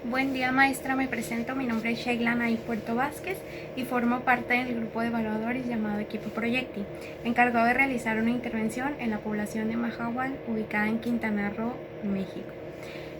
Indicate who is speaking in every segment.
Speaker 1: Buen día, maestra, me presento, mi nombre es Sheila Nay Puerto Vázquez y formo parte del grupo de evaluadores llamado Equipo Proyecti, encargado de realizar una intervención en la población de Mahahual, ubicada en Quintana Roo, México.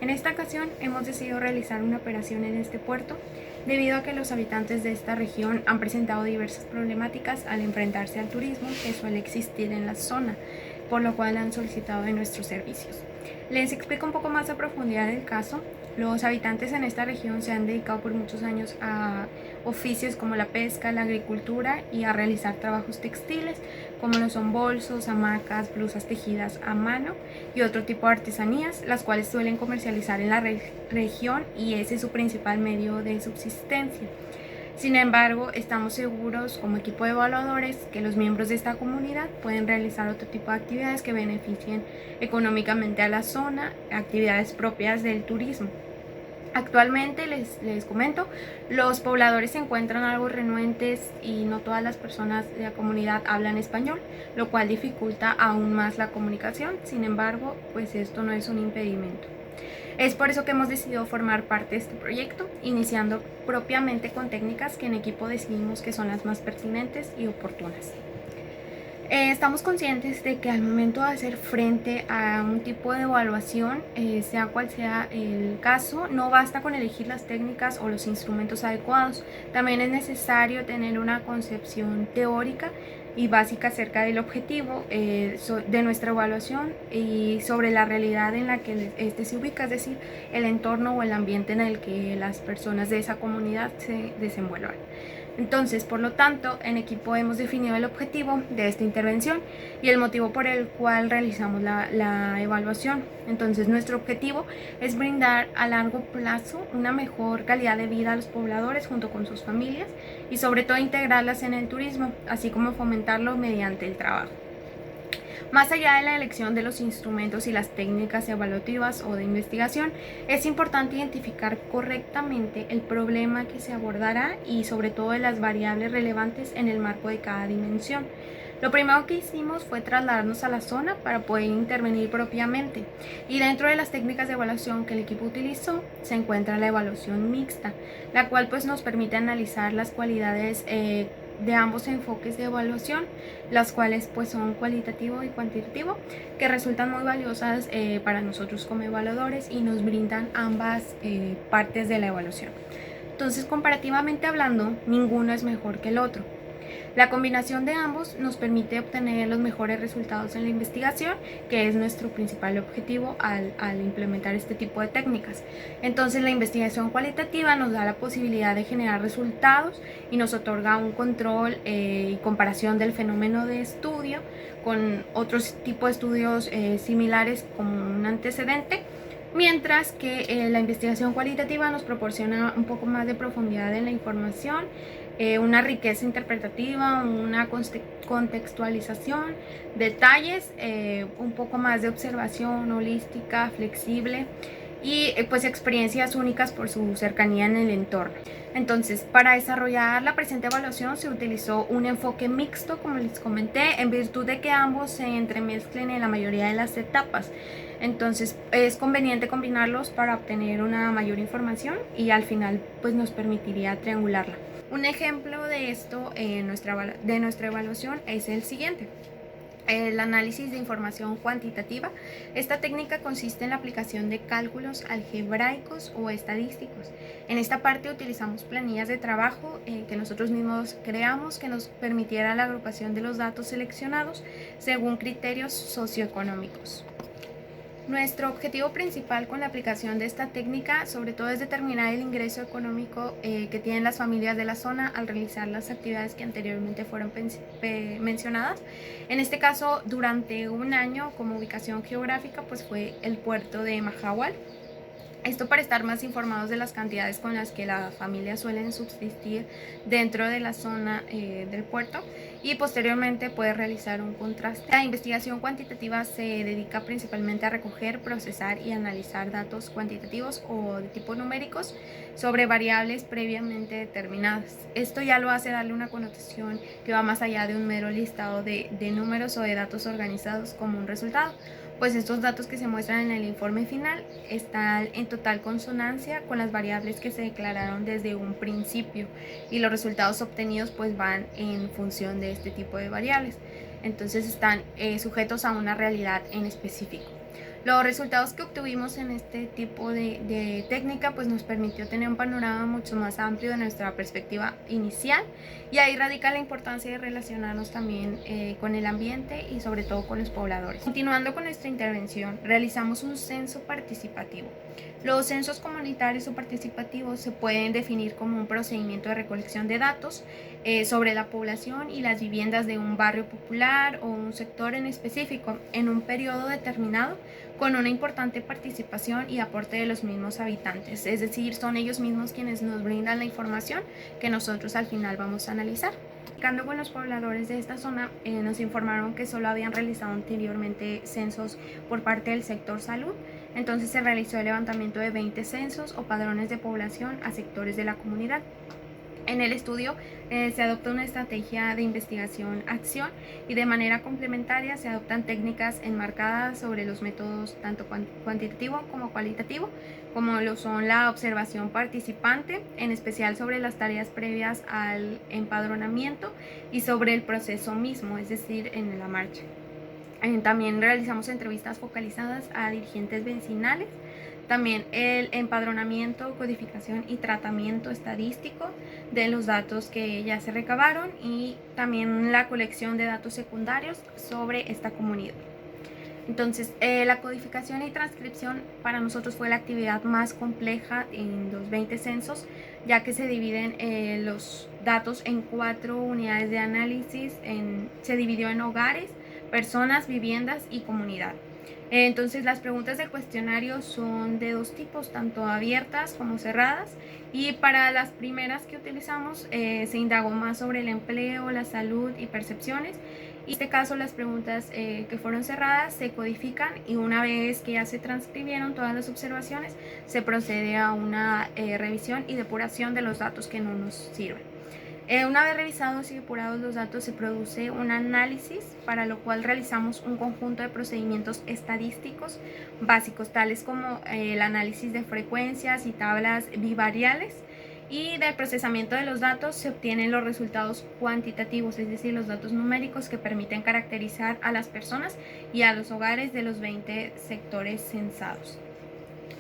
Speaker 1: En esta ocasión hemos decidido realizar una operación en este puerto debido a que los habitantes de esta región han presentado diversas problemáticas al enfrentarse al turismo que suele existir en la zona, por lo cual han solicitado de nuestros servicios. Les explico un poco más a profundidad el caso. Los habitantes en esta región se han dedicado por muchos años a oficios como la pesca, la agricultura y a realizar trabajos textiles como lo son bolsos, hamacas, blusas tejidas a mano y otro tipo de artesanías, las cuales suelen comercializar en la región y ese es su principal medio de subsistencia. Sin embargo, estamos seguros como equipo de evaluadores que los miembros de esta comunidad pueden realizar otro tipo de actividades que beneficien económicamente a la zona, actividades propias del turismo. Actualmente les comento, los pobladores se encuentran algo renuentes y no todas las personas de la comunidad hablan español, lo cual dificulta aún más la comunicación. Sin embargo, pues esto no es un impedimento. Es por eso que hemos decidido formar parte de este proyecto, iniciando propiamente con técnicas que en equipo decidimos que son las más pertinentes y oportunas. Estamos conscientes de que al momento de hacer frente a un tipo de evaluación, sea cual sea el caso, no basta con elegir las técnicas o los instrumentos adecuados. También es necesario tener una concepción teórica y básica acerca del objetivo de nuestra evaluación y sobre la realidad en la que este se ubica, es decir, el entorno o el ambiente en el que las personas de esa comunidad se desenvuelvan. Entonces, por lo tanto, en equipo hemos definido el objetivo de esta intervención y el motivo por el cual realizamos la evaluación. Entonces, nuestro objetivo es brindar a largo plazo una mejor calidad de vida a los pobladores junto con sus familias y sobre todo integrarlas en el turismo, así como fomentarlo mediante el trabajo. Más allá de la elección de los instrumentos y las técnicas evaluativas o de investigación, es importante identificar correctamente el problema que se abordará y sobre todo de las variables relevantes en el marco de cada dimensión. Lo primero que hicimos fue trasladarnos a la zona para poder intervenir propiamente, y dentro de las técnicas de evaluación que el equipo utilizó se encuentra la evaluación mixta, la cual pues nos permite analizar las cualidades de ambos enfoques de evaluación, las cuales pues son cualitativo y cuantitativo, que resultan muy valiosas para nosotros como evaluadores y nos brindan ambas partes de la evaluación. Entonces, comparativamente hablando, ninguno es mejor que el otro. La combinación de ambos nos permite obtener los mejores resultados en la investigación, que es nuestro principal objetivo al implementar este tipo de técnicas. Entonces, la investigación cualitativa nos da la posibilidad de generar resultados y nos otorga un control y comparación del fenómeno de estudio con otros tipos de estudios similares como un antecedente. Mientras que la investigación cualitativa nos proporciona un poco más de profundidad en la información, una riqueza interpretativa, una contextualización, detalles, un poco más de observación holística, flexible y pues experiencias únicas por su cercanía en el entorno. Entonces, para desarrollar la presente evaluación se utilizó un enfoque mixto, como les comenté, en virtud de que ambos se entremezclen en la mayoría de las etapas. Entonces, es conveniente combinarlos para obtener una mayor información y al final pues nos permitiría triangularla. Un ejemplo de esto de nuestra evaluación es el siguiente. El análisis de información cuantitativa. Esta técnica consiste en la aplicación de cálculos algebraicos o estadísticos. En esta parte utilizamos planillas de trabajo que nosotros mismos creamos, que nos permitiera la agrupación de los datos seleccionados según criterios socioeconómicos. Nuestro objetivo principal con la aplicación de esta técnica sobre todo es determinar el ingreso económico que tienen las familias de la zona al realizar las actividades que anteriormente fueron mencionadas. En este caso, durante un año como ubicación geográfica pues fue el puerto de Mahahual. Esto para estar más informados de las cantidades con las que las familias suelen subsistir dentro de la zona del puerto, y posteriormente puede realizar un contraste. La investigación cuantitativa se dedica principalmente a recoger, procesar y analizar datos cuantitativos o de tipo numéricos sobre variables previamente determinadas. Esto ya lo hace darle una connotación que va más allá de un mero listado de números o de datos organizados como un resultado. pues estos datos que se muestran en el informe final están en total consonancia con las variables que se declararon desde un principio, y los resultados obtenidos pues van en función de este tipo de variables. Entonces están sujetos a una realidad en específico. Los resultados que obtuvimos en este tipo de técnica pues nos permitió tener un panorama mucho más amplio de nuestra perspectiva inicial, y ahí radica la importancia de relacionarnos también con el ambiente y sobre todo con los pobladores. Continuando con nuestra intervención, realizamos un censo participativo. Los censos comunitarios o participativos se pueden definir como un procedimiento de recolección de datos sobre la población y las viviendas de un barrio popular o un sector en específico en un periodo determinado, con una importante participación y aporte de los mismos habitantes, es decir, son ellos mismos quienes nos brindan la información que nosotros al final vamos a analizar. Platicando con los pobladores de esta zona, nos informaron que solo habían realizado anteriormente censos por parte del sector salud. Entonces se realizó el levantamiento de 20 censos o padrones de población a sectores de la comunidad. En el estudio se adopta una estrategia de investigación-acción, y de manera complementaria se adoptan técnicas enmarcadas sobre los métodos tanto cuantitativo como cualitativo, como lo son la observación participante, en especial sobre las tareas previas al empadronamiento y sobre el proceso mismo, es decir, en la marcha. También realizamos entrevistas focalizadas a dirigentes vecinales. También el empadronamiento, codificación y tratamiento estadístico de los datos que ya se recabaron, y también la colección de datos secundarios sobre esta comunidad. Entonces, la codificación y transcripción para nosotros fue la actividad más compleja en los 20 censos, ya que se dividen los datos en 4 unidades de análisis. Se dividió en hogares, personas, viviendas y comunidad. Entonces las preguntas del cuestionario son de 2 tipos, tanto abiertas como cerradas, y para las primeras que utilizamos se indagó más sobre el empleo, la salud y percepciones. En este caso las preguntas que fueron cerradas se codifican, y una vez que ya se transcribieron todas las observaciones se procede a una revisión y depuración de los datos que no nos sirven. Una vez revisados y depurados los datos se produce un análisis, para lo cual realizamos un conjunto de procedimientos estadísticos básicos, tales como el análisis de frecuencias y tablas bivariales, y del procesamiento de los datos se obtienen los resultados cuantitativos, es decir, los datos numéricos que permiten caracterizar a las personas y a los hogares de los 20 sectores censados.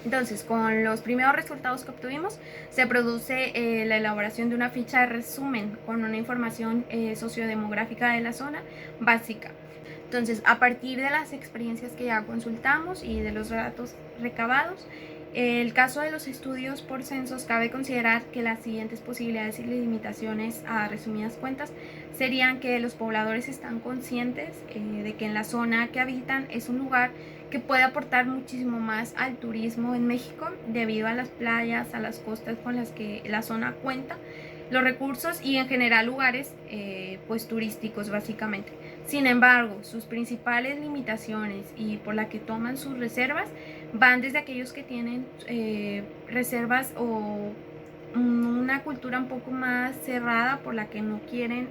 Speaker 1: Entonces, con los primeros resultados que obtuvimos, se produce la elaboración de una ficha de resumen con una información sociodemográfica de la zona básica. Entonces, a partir de las experiencias que ya consultamos y de los datos recabados, el caso de los estudios por censos, cabe considerar que las siguientes posibilidades y limitaciones, a resumidas cuentas, serían que los pobladores están conscientes de que en la zona que habitan es un lugar que puede aportar muchísimo más al turismo en México, debido a las playas, a las costas con las que la zona cuenta, los recursos y en general lugares pues turísticos básicamente. Sin embargo, sus principales limitaciones y por la que toman sus reservas van desde aquellos que tienen reservas o una cultura un poco más cerrada, por la que no quieren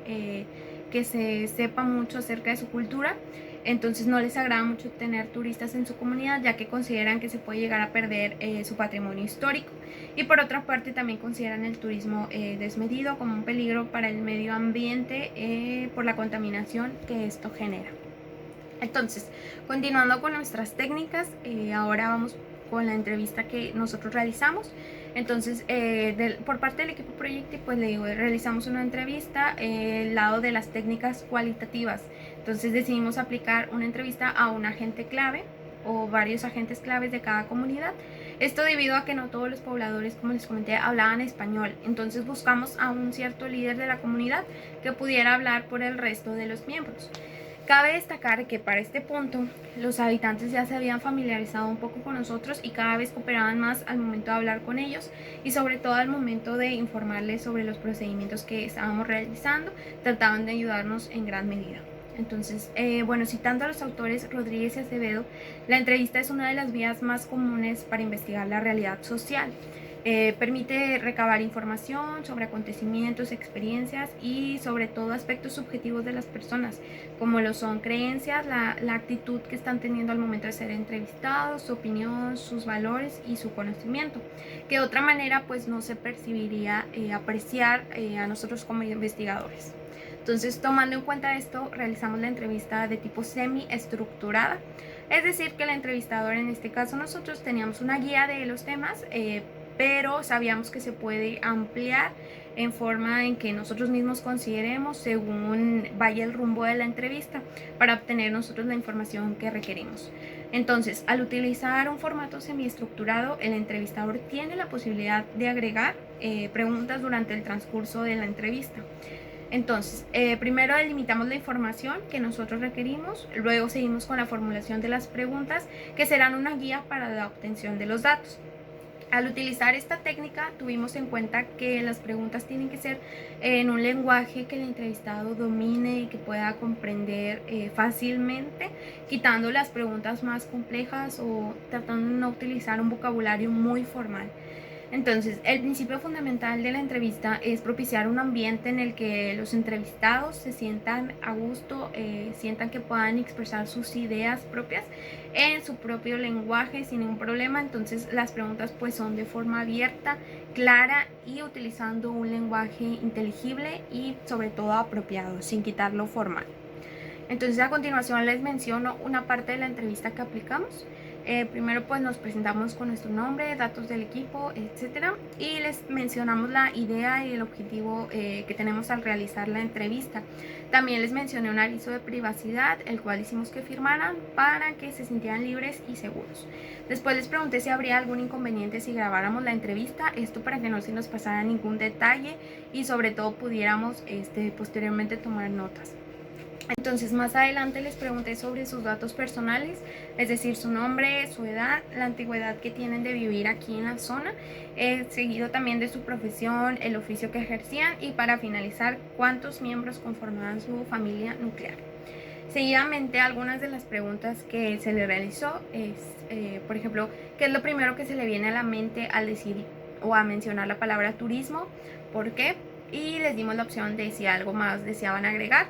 Speaker 1: que se sepa mucho acerca de su cultura. Entonces no les agrada mucho tener turistas en su comunidad, ya que consideran que se puede llegar a perder su patrimonio histórico. Y por otra parte también consideran el turismo desmedido como un peligro para el medio ambiente por la contaminación que esto genera. Entonces, continuando con nuestras técnicas, ahora vamos con la entrevista que nosotros realizamos. Entonces, por parte del equipo Proyecti, pues le digo, realizamos una entrevista al lado de las técnicas cualitativas. Entonces decidimos aplicar una entrevista a un agente clave o varios agentes claves de cada comunidad. Esto debido a que no todos los pobladores, como les comenté, hablaban español. Entonces buscamos a un cierto líder de la comunidad que pudiera hablar por el resto de los miembros. Cabe destacar que para este punto los habitantes ya se habían familiarizado un poco con nosotros y cada vez cooperaban más al momento de hablar con ellos, y sobre todo al momento de informarles sobre los procedimientos que estábamos realizando, trataban de ayudarnos en gran medida. Entonces, bueno, citando a los autores Rodríguez y Acevedo, la entrevista es una de las vías más comunes para investigar la realidad social. Permite recabar información sobre acontecimientos, experiencias y sobre todo aspectos subjetivos de las personas, como lo son creencias, la actitud que están teniendo al momento de ser entrevistados, su opinión, sus valores y su conocimiento, que de otra manera pues no se percibiría apreciar a nosotros como investigadores. Entonces, tomando en cuenta esto, realizamos la entrevista de tipo semi-estructurada, es decir, que el entrevistador, en este caso nosotros, teníamos una guía de los temas, pero sabíamos que se puede ampliar en forma en que nosotros mismos consideremos según vaya el rumbo de la entrevista para obtener nosotros la información que requerimos. Entonces, al utilizar un formato semiestructurado, el entrevistador tiene la posibilidad de agregar preguntas durante el transcurso de la entrevista. Entonces, primero delimitamos la información que nosotros requerimos, luego seguimos con la formulación de las preguntas que serán una guía para la obtención de los datos. Al utilizar esta técnica tuvimos en cuenta que las preguntas tienen que ser en un lenguaje que el entrevistado domine y que pueda comprender fácilmente, quitando las preguntas más complejas o tratando de no utilizar un vocabulario muy formal. Entonces, el principio fundamental de la entrevista es propiciar un ambiente en el que los entrevistados se sientan a gusto, sientan que puedan expresar sus ideas propias en su propio lenguaje sin ningún problema. Entonces, las preguntas pues son de forma abierta, clara y utilizando un lenguaje inteligible y sobre todo apropiado, sin quitarlo formal. Entonces, a continuación les menciono una parte de la entrevista que aplicamos. Primero pues nos presentamos con nuestro nombre, datos del equipo, etcétera, y les mencionamos la idea y el objetivo que tenemos al realizar la entrevista. También les mencioné un aviso de privacidad, el cual hicimos que firmaran para que se sintieran libres y seguros. Después les pregunté si habría algún inconveniente si grabáramos la entrevista, esto para que no se nos pasara ningún detalle y sobre todo pudiéramos posteriormente tomar notas. Entonces, más adelante les pregunté sobre sus datos personales, es decir, su nombre, su edad, la antigüedad que tienen de vivir aquí en la zona, seguido también de su profesión, el oficio que ejercían y para finalizar, cuántos miembros conformaban su familia nuclear. Seguidamente, algunas de las preguntas que se le realizó es, por ejemplo, ¿qué es lo primero que se le viene a la mente al decir o a mencionar la palabra turismo? ¿Por qué? Y les dimos la opción de si algo más deseaban agregar.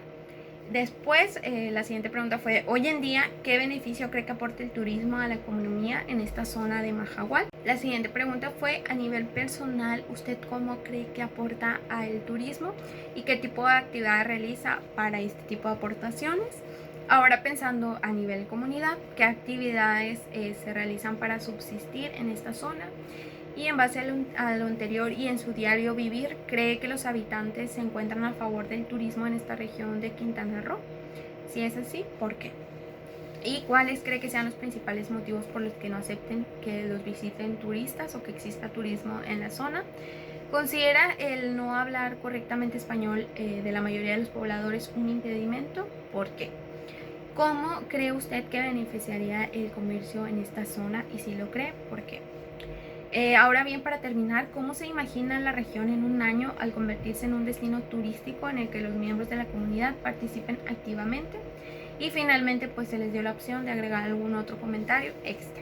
Speaker 1: Después, la siguiente pregunta fue, hoy en día, ¿qué beneficio cree que aporta el turismo a la economía en esta zona de Mahahual? La siguiente pregunta fue, a nivel personal, ¿usted cómo cree que aporta al turismo y qué tipo de actividad realiza para este tipo de aportaciones? Ahora pensando a nivel comunidad, ¿qué actividades se realizan para subsistir en esta zona? Y en base a lo anterior y en su diario vivir, ¿cree que los habitantes se encuentran a favor del turismo en esta región de Quintana Roo? Si es así, ¿por qué? ¿Y cuáles cree que sean los principales motivos por los que no acepten que los visiten turistas o que exista turismo en la zona? ¿Considera el no hablar correctamente español de la mayoría de los pobladores un impedimento? ¿Por qué? ¿Cómo cree usted que beneficiaría el comercio en esta zona? Y si lo cree, ¿por qué? Ahora bien, para terminar, ¿cómo se imagina la región en un año al convertirse en un destino turístico en el que los miembros de la comunidad participen activamente? Y finalmente, pues se les dio la opción de agregar algún otro comentario extra.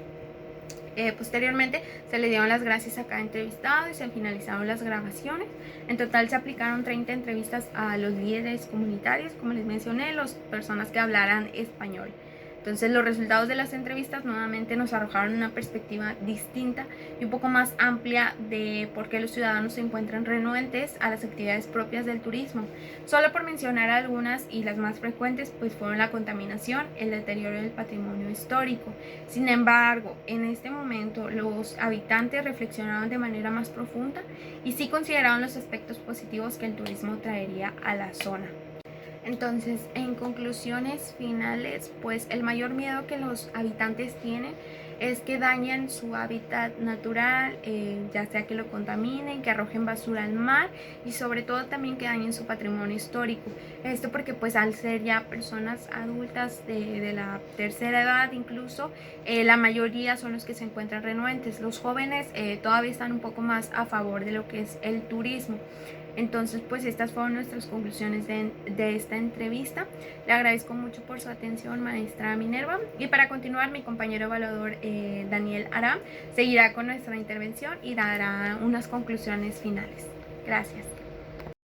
Speaker 1: Posteriormente se le dieron las gracias a cada entrevistado y se finalizaron las grabaciones. En total se aplicaron 30 entrevistas a los líderes comunitarios, como les mencioné, las personas que hablaran español. Entonces los resultados de las entrevistas nuevamente nos arrojaron una perspectiva distinta y un poco más amplia de por qué los ciudadanos se encuentran renuentes a las actividades propias del turismo. Solo por mencionar algunas y las más frecuentes pues fueron la contaminación, el deterioro del patrimonio histórico. Sin embargo, en este momento los habitantes reflexionaron de manera más profunda y sí consideraron los aspectos positivos que el turismo traería a la zona. Entonces, en conclusiones finales, pues el mayor miedo que los habitantes tienen es que dañen su hábitat natural, ya sea que lo contaminen, que arrojen basura al mar y sobre todo también que dañen su patrimonio histórico. Esto porque pues al ser ya personas adultas de la tercera edad incluso, la mayoría son los que se encuentran renuentes. Los jóvenes todavía están un poco más a favor de lo que es el turismo. Entonces, pues estas fueron nuestras conclusiones de esta entrevista. Le agradezco mucho por su atención, maestra Minerva. Y para continuar, mi compañero evaluador Daniel Aram seguirá con nuestra intervención y dará unas conclusiones finales. Gracias.